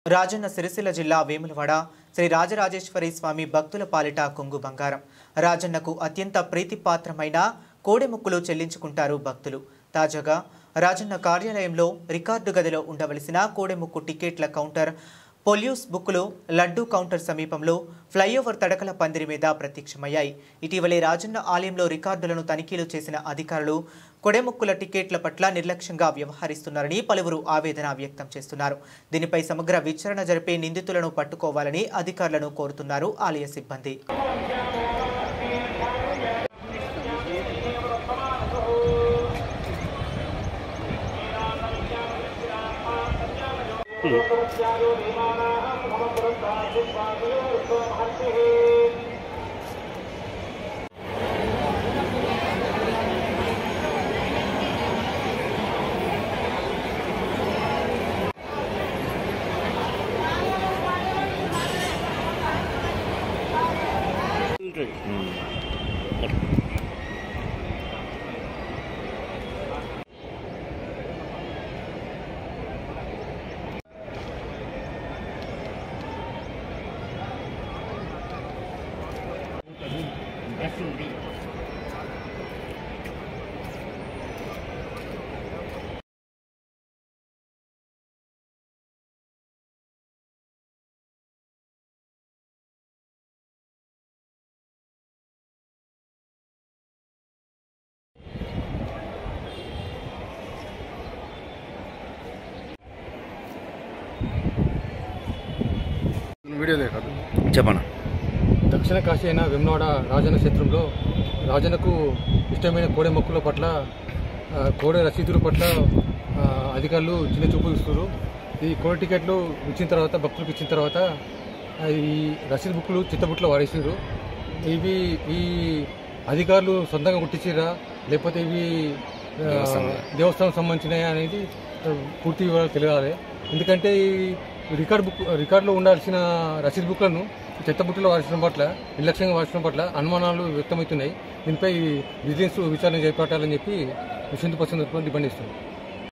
రాజన్న సిరిసిల్ల జిల్లా వేములవాడ శ్రీ రాజరాజేశ్వరి స్వామి భక్తుల పాలిట కొంగు బంగారం రాజన్నకు అత్యంత ప్రీతిపాత్రమైన కోడెముక్కులు చెల్లించుకుంటారు భక్తులు. తాజాగా రాజన్న కార్యాలయంలో రికార్డు గదిలో ఉండవలసిన కోడెముక్కు టికెట్ల కౌంటర్ పోల్యూస్ బుక్లు లడ్డూ కౌంటర్ సమీపంలో ఫ్లైఓవర్ తడకల పందిరి మీద ప్రత్యక్షమయ్యాయి. ఇటీవలే రాజన్న ఆలయంలో రికార్డులను తనిఖీలు చేసిన అధికారులు కొడెముక్కుల టికెట్ల పట్ల నిర్లక్ష్యంగా వ్యవహరిస్తున్నారని పలువురు ఆవేదన వ్యక్తం చేస్తున్నారు. దీనిపై సమగ్ర విచారణ జరిపే నిందితులను పట్టుకోవాలని అధికారులను కోరుతున్నారు ఆలయ సిబ్బంది. వీడియో దేకాదు చెప్పనా. దక్షిణ కాశీ అయిన వేములవాడ రాజన్న క్షేత్రంలో రాజన్నకు ఇష్టమైన కోడె మొక్కుల పట్ల కోడె రసీదుల పట్ల అధికారులు చిన్న చూపు ఇస్తారు. ఈ కోడె టికెట్లు ఇచ్చిన తర్వాత భక్తులకు ఇచ్చిన తర్వాత ఈ రసీదు బుక్లు చిత్తబుట్లో వాడేసారు. ఇవి ఈ అధికారులు సొంతంగా గుర్తించారా లేకపోతే ఇవి దేవస్థానం సంబంధించినవి అనేది పూర్తి వివరాలు తెలియాలి. ఎందుకంటే ఈ రికార్డులో ఉండాల్సిన రసీదు బుక్లను చెత్తబుట్టలో వాడడం పట్ల నిర్లక్ష్యంగా వాడడం పట్ల అనుమానాలు వ్యక్తమవుతున్నాయి. దీనిపై విజిలెన్స్ విచారణ చేపట్టాలని చెప్పి హిందూ పరిషత్ డిమాండ్ చేస్తుంది.